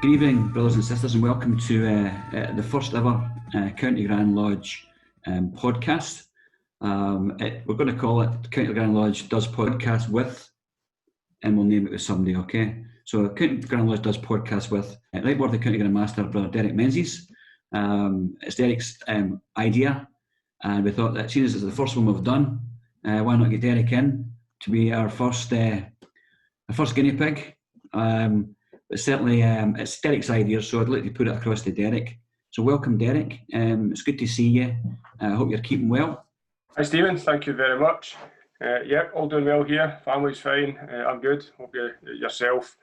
Good evening, brothers and sisters, and welcome to the first ever County Grand Lodge podcast. We're going to call it County Grand Lodge Does Podcast With, and we'll name it with somebody, okay? So County Grand Lodge Does Podcast With Right Worthy County Grand Master Brother Derek Menzies. It's Derek's idea, and we thought that seeing as it's the first one we've done, why not get Derek in to be our first guinea pig. But certainly it's Derek's idea, so I'd like to put it across to Derek. So welcome, Derek. It's good to see you. I hope you're keeping well. Hi, Stephen. Thank you very much. All doing well here. Family's fine. I'm good. Hope yourself,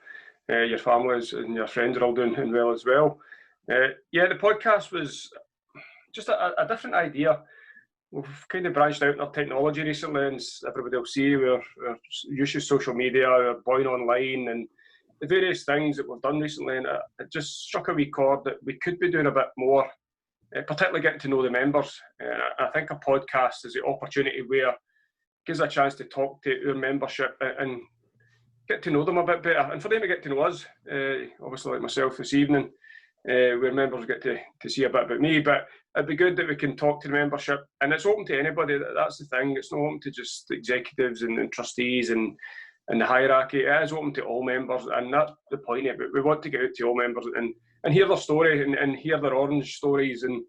your families and your friends are all doing well as well. The podcast was just a different idea. We've kind of branched out in our technology recently, and everybody will see we're using social media, we're going online, and the various things that we've done recently, and it just struck a wee chord that we could be doing a bit more, particularly getting to know the members. I think a podcast is the opportunity where it gives a chance to talk to our membership and get to know them a bit better, and for them to get to know us. Obviously, like myself this evening, where members get to see a bit about me, but it'd be good that we can talk to the membership, and it's open to anybody. That's the thing. It's not open to just executives and trustees and the hierarchy. It is open to all members, and that's the point of it. We want to get out to all members and hear their story and hear their orange stories and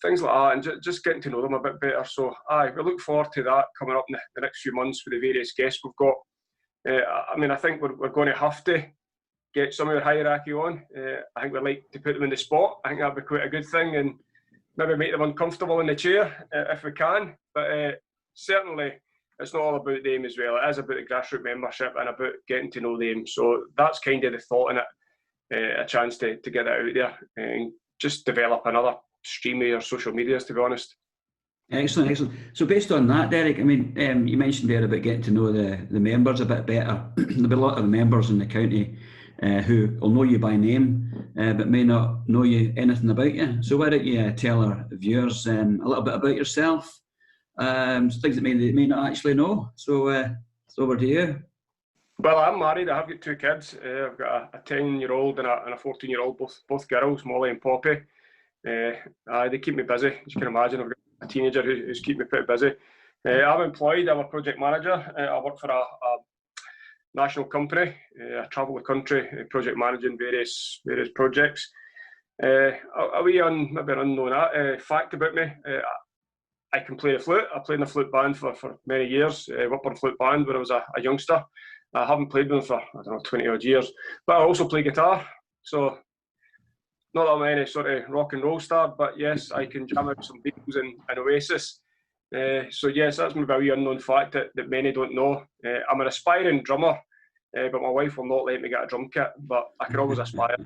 things like that, and just getting to know them a bit better. So we look forward to that coming up in the next few months with the various guests we've got. I think we're going to have to get some of your hierarchy on. I think we'd like to put them in the spot. I think that'd be quite a good thing, and maybe make them uncomfortable in the chair if we can. But certainly it's not all about them as well. It is about the grassroots membership and about getting to know them. So that's kind of the thought in it, a chance to get it out there and just develop another stream of your social medias, to be honest. Excellent. So based on that, Derek, I mean, you mentioned there about getting to know the members a bit better. There'll be a lot of members in the county who will know you by name, but may not know anything about you. So why don't you tell our viewers a little bit about yourself? Things that they may not actually know. So it's over to you. Well, I'm married. I have got 2 kids. I've got a 10-year-old and a 14-year-old, both girls, Molly and Poppy. They keep me busy, as you can imagine. I've got a teenager who's keeping me pretty busy. I'm employed. I'm a project manager. I work for a national company. I travel the country, project managing various projects. A wee maybe an unknown fact about me. I can play the flute. I played in the flute band for many years, Whitburn Flute Band, when I was a youngster. I haven't played with them for, 20 odd years. But I also play guitar. So, not that I'm any sort of rock and roll star, but yes, I can jam out some Beatles and Oasis. So yes, that's maybe a wee unknown fact that many don't know. I'm an aspiring drummer, but my wife will not let me get a drum kit, but I can always aspire.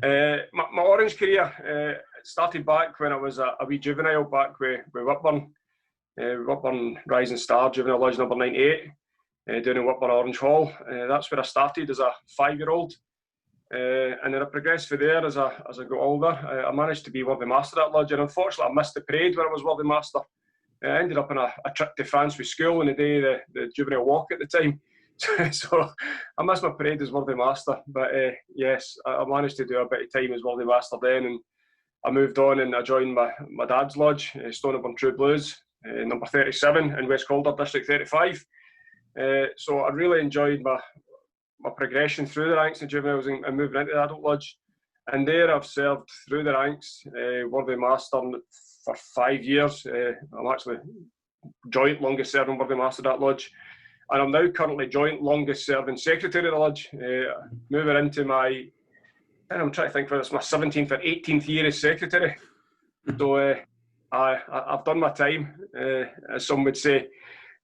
My orange career started back when I was a wee juvenile back with Whitburn. Whitburn Rising Star Juvenile Lodge number 98, down in Whitburn Orange Hall. That's where I started as a 5-year-old. And then I progressed from there as I got older. I managed to be Worthy Master at Lodge, and unfortunately I missed the parade when I was Worthy Master. I ended up on a trip to France with school on the day of the juvenile walk at the time. So I missed my parade as Worthy Master, but yes, I managed to do a bit of time as Worthy Master then, and I moved on and I joined my dad's lodge, Stoneyburn True Blues, number 37 in West Calder, District 35. So I really enjoyed my progression through the ranks of juveniles and moving into the adult lodge. And there I've served through the ranks, Worthy Master for 5 years. I'm actually joint longest serving Worthy Master at that lodge. And I'm now currently joint longest serving secretary of the lodge, moving into I'm trying to think whether it's my 17th or 18th year as secretary. So I've done my time, as some would say.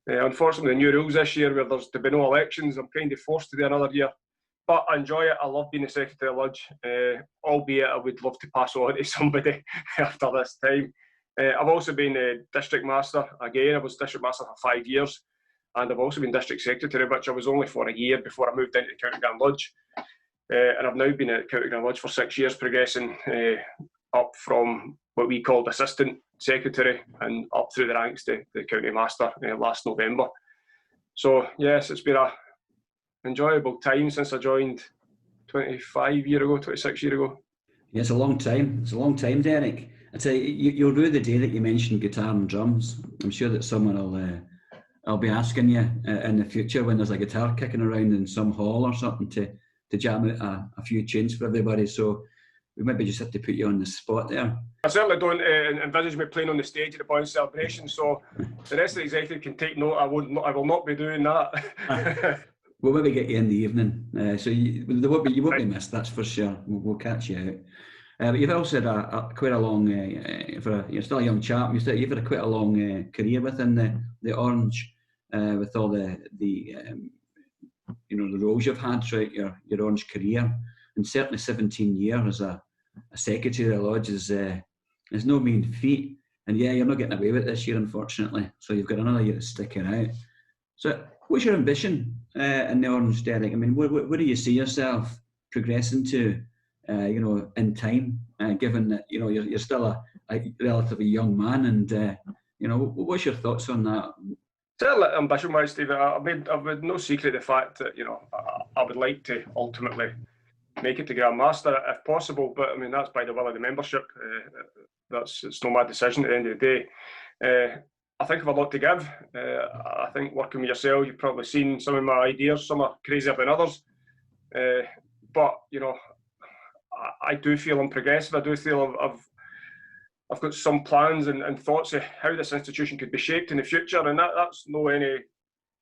Unfortunately, the new rules this year, where there's to be no elections, I'm kind of forced to do another year. But I enjoy it. I love being the secretary of the lodge, albeit I would love to pass on to somebody after this time. I've also been district master. Again, I was district master for 5 years. And I've also been district secretary, which I was only for a year before I moved into the County Grand Lodge. And I've now been at County Grand Lodge for 6 years, progressing up from what we called assistant secretary and up through the ranks to the county master last November. So yes, it's been a enjoyable time since I joined 25 years ago, 26 years ago. Yeah, it's a long time. It's a long time, Derek. I tell you, you'll rue the day that you mentioned guitar and drums. I'm sure that someone I'll be asking you in the future when there's a guitar kicking around in some hall or something to jam out a few tunes for everybody. So we maybe just have to put you on the spot there. I certainly don't envisage me playing on the stage at the Boyne celebration. So the rest of the executive can take note. I will not be doing that. We'll maybe get you in the evening, so you won't be missed. That's for sure. We'll catch you out. But you've also had quite a long, you're still a young chap. You've had quite a long career within the Orange, with all the roles you've had throughout your Orange career, and certainly 17 years as a secretary of the lodge is no mean feat. And yeah, you're not getting away with it this year, unfortunately. So you've got another year to stick it out. So what's your ambition in the Orange, Derek? I mean, where do you see yourself progressing to, in time, given that, you're still a relatively young man, and, what's your thoughts on that? Certainly ambition-wise, Steve, I've made no secret of the fact that, I would like to ultimately make it to Grand Master if possible, but I mean, that's by the will of the membership. It's not my decision at the end of the day. I think I've a lot to give. I think working with yourself, you've probably seen some of my ideas. Some are crazier than others. But, I do feel I'm progressive. I do feel I've got some plans and thoughts of how this institution could be shaped in the future. And that's no any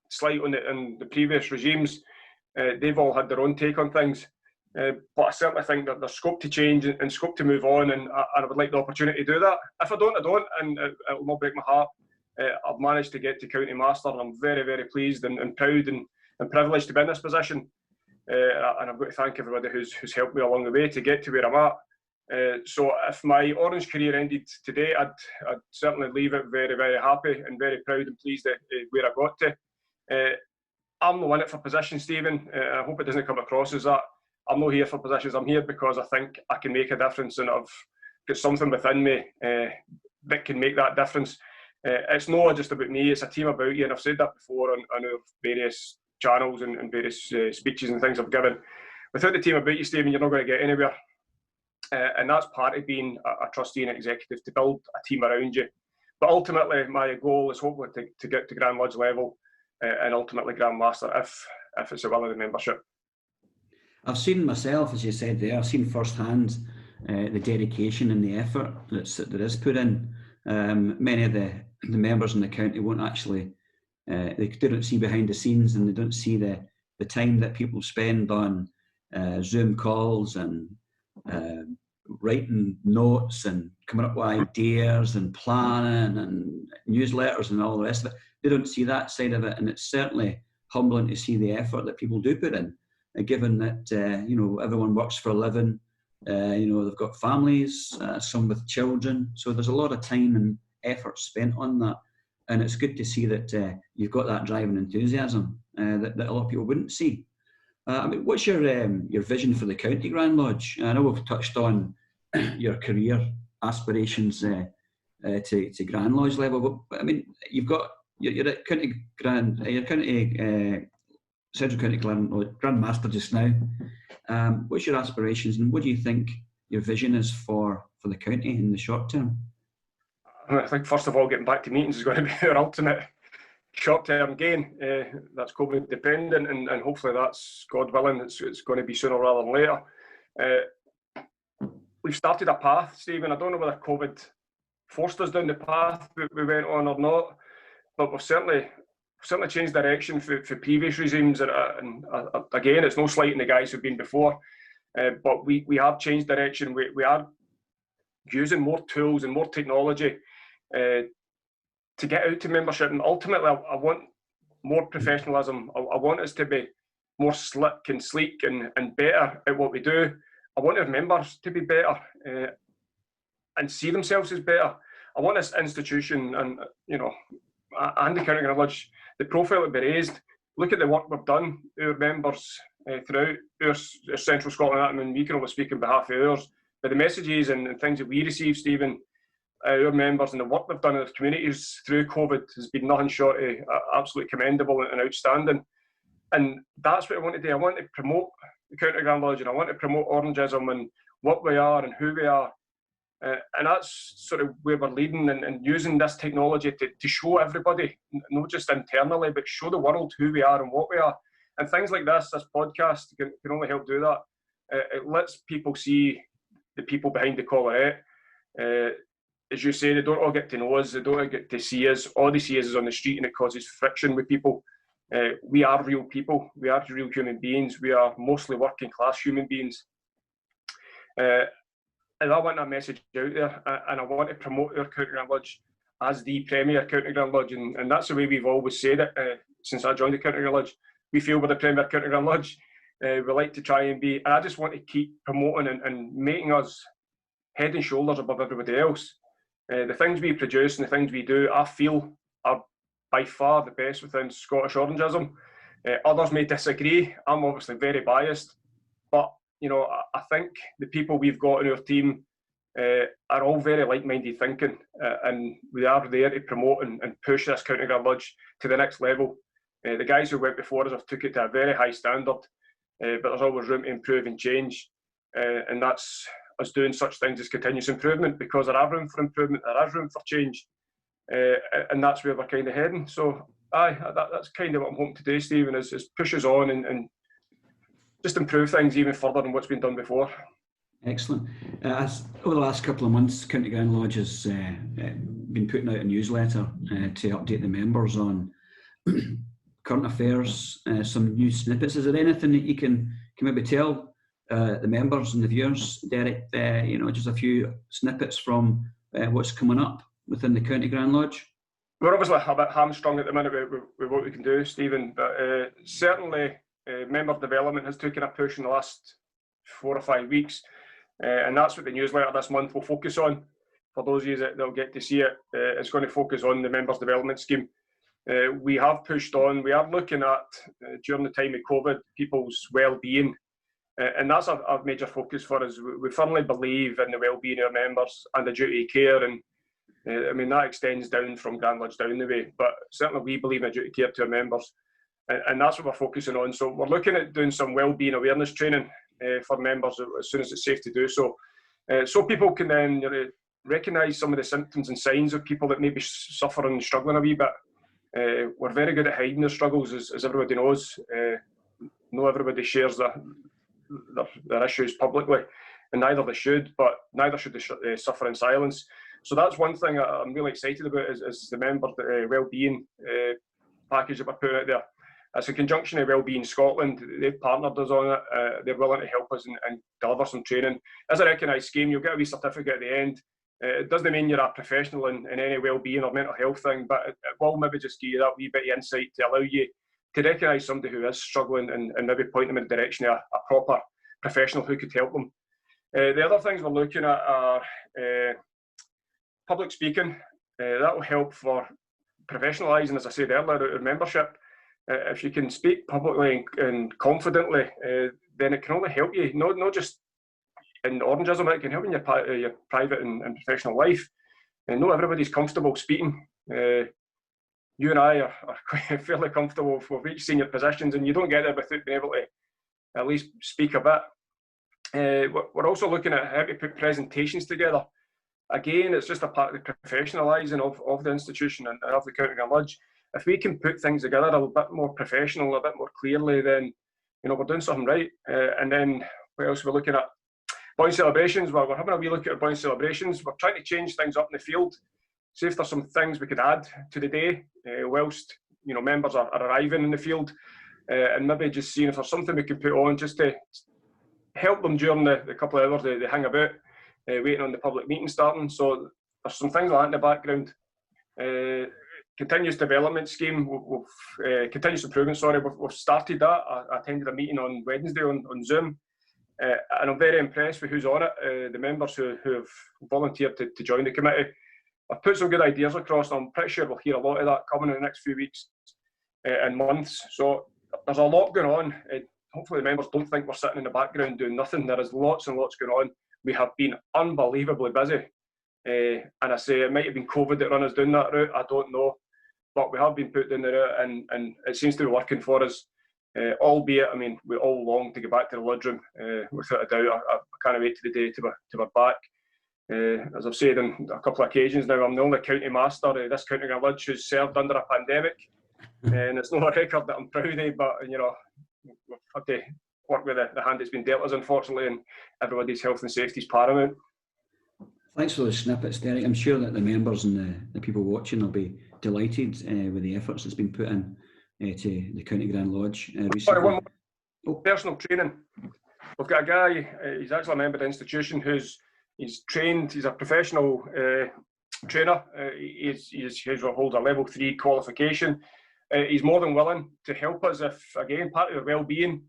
slight on the previous regimes. They've all had their own take on things. But I certainly think that there's scope to change and scope to move on. And I would like the opportunity to do that. If I don't, I don't. And it will not break my heart. I've managed to get to County Master, and I'm very, very pleased and proud and privileged to be in this position. And I've got to thank everybody who's helped me along the way to get to where I'm at. So if my Orange career ended today, I'd certainly leave it very, very happy and very proud and pleased at where I got to. I'm not in it for position, Stephen. I hope it doesn't come across as that. I'm not here for positions. I'm here because I think I can make a difference, and I've got something within me that can make that difference. It's not just about me, it's a team about you, and I've said that before on our various channels and various speeches and things I've given. Without the team about you, Stephen, you're not going to get anywhere. And that's part of being a trustee and executive, to build a team around you. But ultimately, my goal is hopefully to get to Grand Lodge level and ultimately Grand Master if it's a will of the membership. I've seen myself, as you said there, I've seen firsthand the dedication and the effort that is put in. Many of the members in the county won't actually, they don't see behind the scenes, and they don't see the time that people spend on Zoom calls and writing notes and coming up with ideas and planning and newsletters and all the rest of it. They don't see that side of it, and it's certainly humbling to see the effort that people do put in, given that everyone works for a living. They've got families, some with children, so there's a lot of time and effort spent on that, and it's good to see that you've got that drive and enthusiasm that a lot of people wouldn't see. I mean, what's your vision for the County Grand Lodge? I know we've touched on your career aspirations to Grand Lodge level, but I mean, you're at Central County Grand Master just now. What's your aspirations, and what do you think your vision is for the county in the short term? I think first of all, getting back to meetings is going to be our ultimate short-term gain. That's COVID dependent, and hopefully that's, God willing, it's going to be sooner rather than later. We've started a path, Stephen. I don't know whether COVID forced us down the path we went on or not, but we've certainly changed direction for previous regimes. And again, it's no slighting the guys who've been before, but we have changed direction. We are using more tools and more technology to get out to membership. And ultimately, I want more professionalism. I want us to be more slick and sleek and better at what we do. I want our members to be better and see themselves as better. I want this institution and the County Grand Lodge, the profile will be raised. Look at the work we've done, our members throughout our Central Scotland. I mean, we can only speak on behalf of ours, but the messages and things that we receive, Stephen, our members and the work they've done in their communities through COVID has been nothing short of absolutely commendable and outstanding. And that's what I want to do. I want to promote the County Grand Lodge, and I want to promote Orangeism and what we are and who we are. And that's sort of where we're leading and using this technology to show everybody, not just internally, but show the world who we are and what we are. And things like this podcast can only help do that. It lets people see the people behind the collarette. As you say, they don't all get to know us, they don't get to see us. All they see us is on the street, and it causes friction with people. We are real people, we are real human beings, we are mostly working class human beings. And I want that message out there, and I want to promote our County Grand Lodge as the premier County Grand Lodge, and that's the way we've always said it since I joined the County Grand Lodge. We feel we're the premier County Grand Lodge. We like to try and be, and I just want to keep promoting and making us head and shoulders above everybody else. The things we produce and the things we do, I feel, are by far the best within Scottish Orangeism. Others may disagree. I'm obviously very biased, but you know, I think the people we've got in our team are all very like-minded thinking, and we are there to promote and push this County Grand Lodge to the next level. The guys who went before us have took it to a very high standard, but there's always room to improve and change, and that's us doing such things as continuous improvement, because there are room for improvement, there is room for change, and that's where we're kind of heading. So that's kind of what I'm hoping to do, Stephen, is push us on and just improve things even further than what's been done before. Excellent. Over the last couple of months, County Grand Lodge has been putting out a newsletter to update the members on current affairs, some new snippets. Is there anything that you can maybe tell the members and the viewers, Derek, just a few snippets from what's coming up within the County Grand Lodge? We're obviously a bit hamstrung at the minute with what we can do, Stephen, but certainly member development has taken a push in the last 4 or 5 weeks, and that's what the newsletter this month will focus on. For those of you that'll get to see it, it's going to focus on the members development scheme. We have pushed on. We are looking at, during the time of COVID, people's well-being, and that's a major focus for us. We firmly believe in the well-being of our members and the duty of care, and I mean that extends down from Grand Lodge down the way, but certainly we believe in a duty of care to our members. And that's what we're focusing on. So we're looking at doing some well-being awareness training for members as soon as it's safe to do so. So people can then recognise some of the symptoms and signs of people that may be suffering and struggling a wee bit. We're very good at hiding their struggles, as everybody knows. Not everybody shares their issues publicly, and neither they should, but neither should they suffer in silence. So that's one thing I'm really excited about is the member well-being package that we're putting out there. It's a conjunction of Wellbeing Scotland. They've partnered us on it. They're willing to help us and deliver some training. As a recognised scheme, you'll get a wee certificate at the end. It doesn't mean you're a professional in any wellbeing or mental health thing, but it will maybe just give you that wee bit of insight to allow you to recognise somebody who is struggling and maybe point them in the direction of a proper professional who could help them. The other things we're looking at are public speaking. That will help for professionalising, as I said earlier, our membership. If you can speak publicly and confidently, then it can only help you, not just in Orangeism, it can help in your private and professional life. And not everybody's comfortable speaking. You and I are quite fairly comfortable. We've reached senior positions, and you don't get there without being able to at least speak a bit. We're also looking at how to put presentations together. Again, it's just a part of the professionalising of the institution and of the County Grand Lodge. If we can put things together a bit more professional, a bit more clearly, then we're doing something right. And then what else we're looking at? Boyne celebrations. Well, we're having a wee look at our Boyne celebrations. We're trying to change things up in the field. See if there's some things we could add to the day whilst members are arriving in the field, and maybe just seeing if there's something we can put on just to help them during the couple of hours they hang about, waiting on the public meeting starting. So there's some things like that in the background. Continuous development scheme, continuous improvement, we've started that. I attended a meeting on Wednesday on Zoom, and I'm very impressed with who's on it, the members who have volunteered to join the committee. I've put some good ideas across, and I'm pretty sure we'll hear a lot of that coming in the next few weeks and months. So there's a lot going on. Hopefully the members don't think we're sitting in the background doing nothing. There is lots and lots going on. We have been unbelievably busy. And I say it might have been COVID that run us down that route, I don't know. But we have been put down the route, and it seems to be working for us. albeit, I mean, we all long to get back to the lodge room, without a doubt. I can't wait to the day to we're back. As I've said on a couple of occasions now, I'm the only county master of this county ground lodge who's served under a pandemic, and it's not a record that I'm proud of, but we've had to work with the hand that's been dealt us, unfortunately, and everybody's health and safety is paramount. Thanks for the snippets, Derek. I'm sure that the members and the people watching will be delighted with the efforts that's been put in to the County Grand Lodge recently. Sorry, one more. Personal training. We've got a guy, he's actually a member of the institution he's trained, he's a professional trainer. He holds a level 3 qualification. He's more than willing to help us if, again, part of your well-being,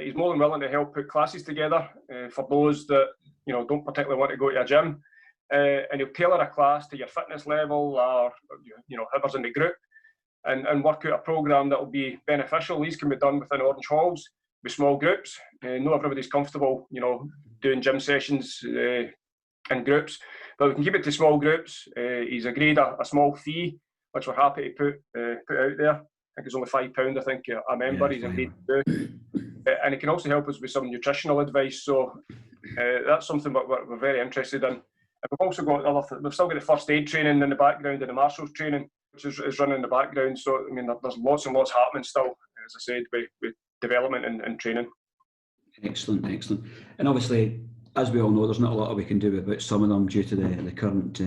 he's more than willing to help put classes together for those that don't particularly want to go to a gym, and he'll tailor a class to your fitness level or whoever's in the group, and work out a programme that will be beneficial. These can be done within Orange Halls with small groups. Not everybody's comfortable, doing gym sessions in groups, but we can keep it to small groups. He's agreed a small fee, which we're happy to put out there. I think it's only £5, I think, a member. He's agreed to do. And it can also help us with some nutritional advice. So that's something we're very interested in. And we've also got we've still got the first aid training in the background and the marshals training, which is running in the background. So, I mean, there's lots and lots happening still, as I said, with development and training. Excellent. And obviously, as we all know, there's not a lot we can do about some of them due to the current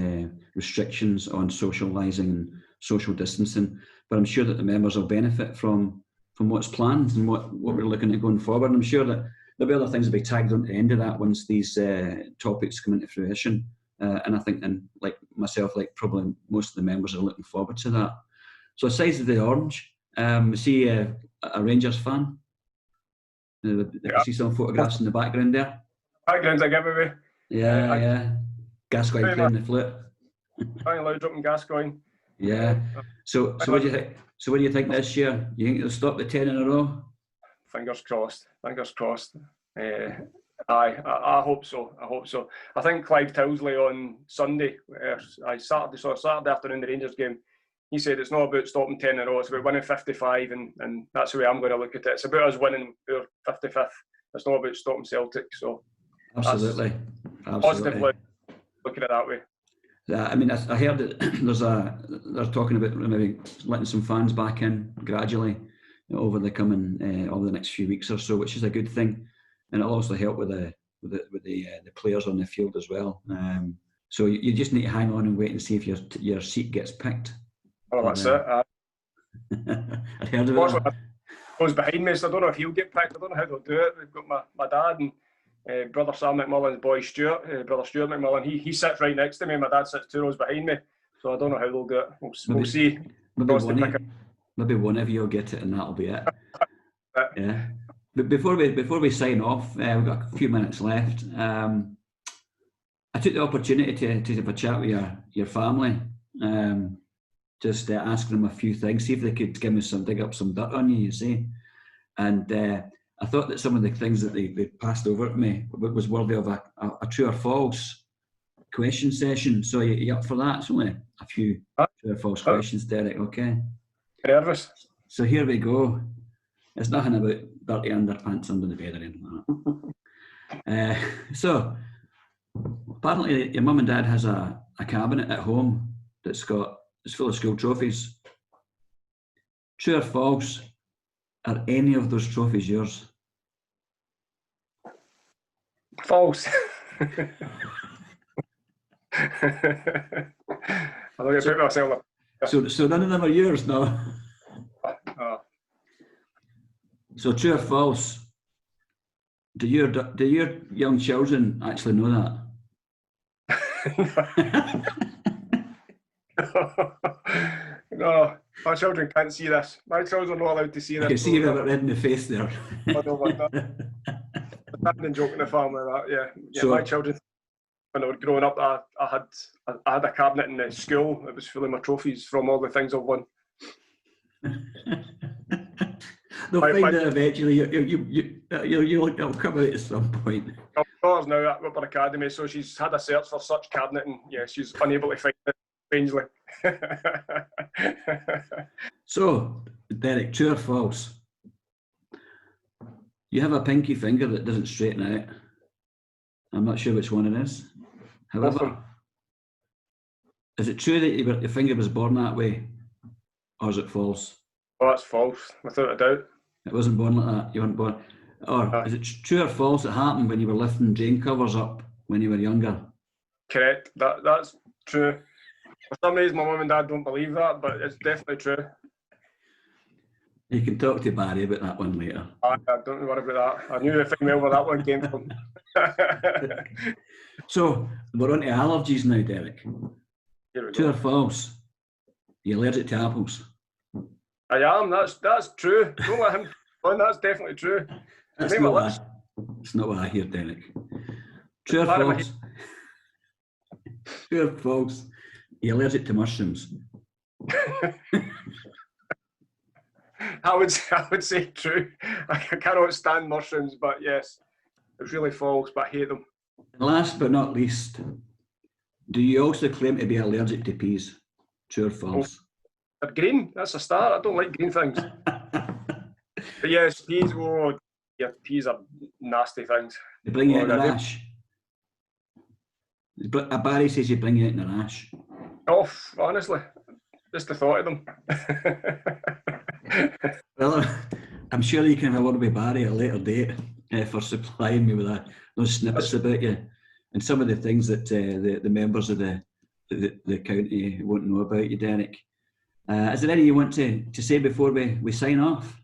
restrictions on socialising and social distancing. But I'm sure that the members will benefit from what's planned and what we're looking at going forward. And I'm sure that there'll be other things that will be tagged on to the end of that once these topics come into fruition. And I think, and like myself, like probably most of the members are looking forward to that. So aside of the orange, see a Rangers fan. I see some photographs in the background there. Background's a giveaway. Yeah. Gascoigne playing the flute. Playing loud dropping Gascoigne. Yeah. So what do you think? So what do you think this year? You think they'll stop the 10 in a row? Fingers crossed. I hope so. I think Clive Towsley on Sunday, Saturday afternoon, the Rangers game, he said it's not about stopping 10 in a row, it's about winning 55, and that's the way I'm going to look at it. It's about us winning our 55th. It's not about stopping Celtic. So absolutely. Positively looking at it that way. I mean, I heard that they're talking about maybe letting some fans back in gradually over the next few weeks or so, which is a good thing, and it'll also help with the players on the field as well. So you just need to hang on and wait and see if your seat gets picked. Oh, that's it. I heard about that. Goes behind me, so I don't know if he'll get picked. I don't know how they'll do it. We've got my dad and brother Sam McMullen's boy Stuart, brother Stuart McMullen. He sits right next to me. My dad sits 2 rows behind me, so I don't know how they'll do it. We'll see. Maybe one of you will get it, and that'll be it. Yeah. But before we sign off, we've got a few minutes left. I took the opportunity to have a chat with your family. Just asking them a few things, see if they could dig up some dirt on you, you see. And I thought that some of the things that they passed over to me was worthy of a true or false question session. So you up for that? It's only a few true or false questions, Derek, okay? Nervous. So here we go. It's nothing about dirty underpants under the bed or anything like that. So apparently your mum and dad has a cabinet at home it's full of school trophies. True or false? Are any of those trophies yours? False. I think I put myself up. So none of them are yours, no? So true or false? Do your young children actually know that? No, my children can't see this. My children are not allowed to see this. I can see you have it red in the face there. I've been joking the family that, yeah. So, my children, when they were growing up, I had a cabinet in the school. It was full of my trophies from all the things I've won. They'll find it eventually. You'll come out at some point. My daughter's now at Upper Academy, so she's had a search for such cabinet, and yeah, she's unable to find it. Strangely. So, Derek, true or false? You have a pinky finger that doesn't straighten out. I'm not sure which one it is. However, is it true that your finger was born that way, or is it false? Oh, that's false, without a doubt. It wasn't born like that. You weren't born. Or is it true or false it happened when you were lifting drain covers up when you were younger? Correct. That's true. For some reason, my mum and dad don't believe that, but it's definitely true. You can talk to Barry about that one later. Don't worry about that. I knew the thing where that one came from. So we're on to allergies now, Derek. True or false? You're allergic to apples? I am. That's true. Don't let him on. That's definitely true. That's not what I hear, Derek. True or false? True or false? You're allergic to mushrooms? I would say true. I cannot stand mushrooms, but yes, it's really false, but I hate them. And last but not least, do you also claim to be allergic to peas? True or false? They're green. That's a start. I don't like green things. But yes, peas. Oh, yeah, peas are nasty things. They bring you out in a rash. Barry says you bring you out in a rash. Oh, honestly, just the thought of them. Well, I'm sure you can have a word with Barry at a later date for supplying me with those snippets about you and some of the things that the members of the county won't know about you, Derek. Is there anything you want to say before we sign off?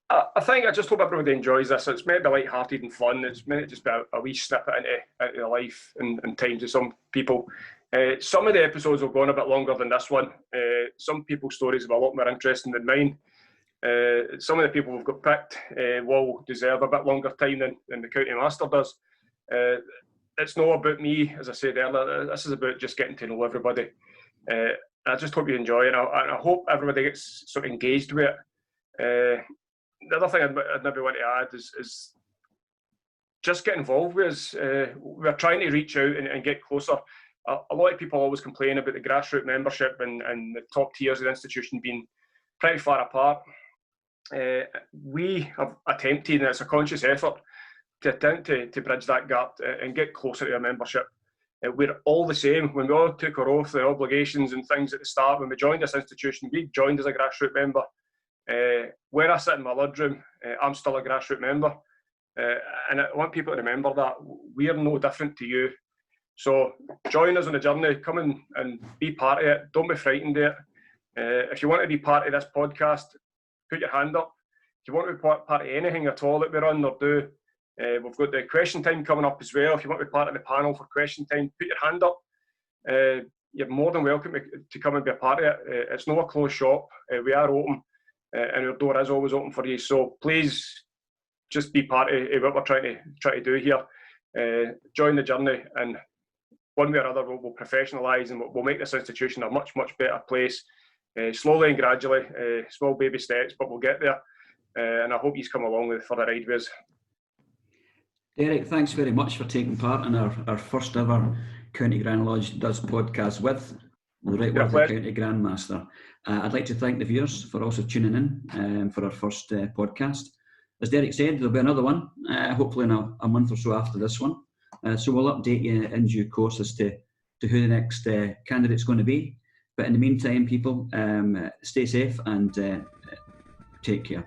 I think I just hope everybody enjoys this. It's meant to be light-hearted and fun. It's meant to just be a wee snippet into life and times of some people. Some of the episodes will go on a bit longer than this one. Some people's stories are a lot more interesting than mine. Some of the people we've got picked will deserve a bit longer time than the County Master does. It's not about me, as I said earlier. This is about just getting to know everybody. I just hope you enjoy it, and I hope everybody gets sort of engaged with it. The other thing I'd maybe want to add is just get involved with us. We're trying to reach out and get closer. A lot of people always complain about the grassroots membership and the top tiers of the institution being pretty far apart. We have attempted, and it's a conscious effort, to attempt to bridge that gap and get closer to our membership. We're all the same. When we all took our oath, the obligations and things at the start, when we joined this institution, we joined as a grassroots member. Where I sit in my ludroom, I'm still a grassroots member. And I want people to remember that we're no different to you. So join us on the journey, come in and be part of it. Don't be frightened of it. If you want to be part of this podcast, put your hand up. If you want to be part of anything at all that we run or do, we've got the question time coming up as well. If you want to be part of the panel for question time, put your hand up. You're more than welcome to come and be a part of it. It's not a closed shop. We are open, and our door is always open for you. So please just be part of what we're trying to do here. Join the journey, and one way or other we'll professionalise and we'll make this institution a much, much better place. Slowly and gradually, small baby steps, but we'll get there. And I hope you've come along for the ride with us. Derek, thanks very much for taking part in our first ever County Grand Lodge Does podcast with the Right Worthy County Grandmaster. I'd like to thank the viewers for also tuning in for our first podcast. As Derek said, there'll be another one, hopefully in a month or so after this one. So we'll update you in due course as to who the next candidate's going to be. But in the meantime, people, stay safe and take care.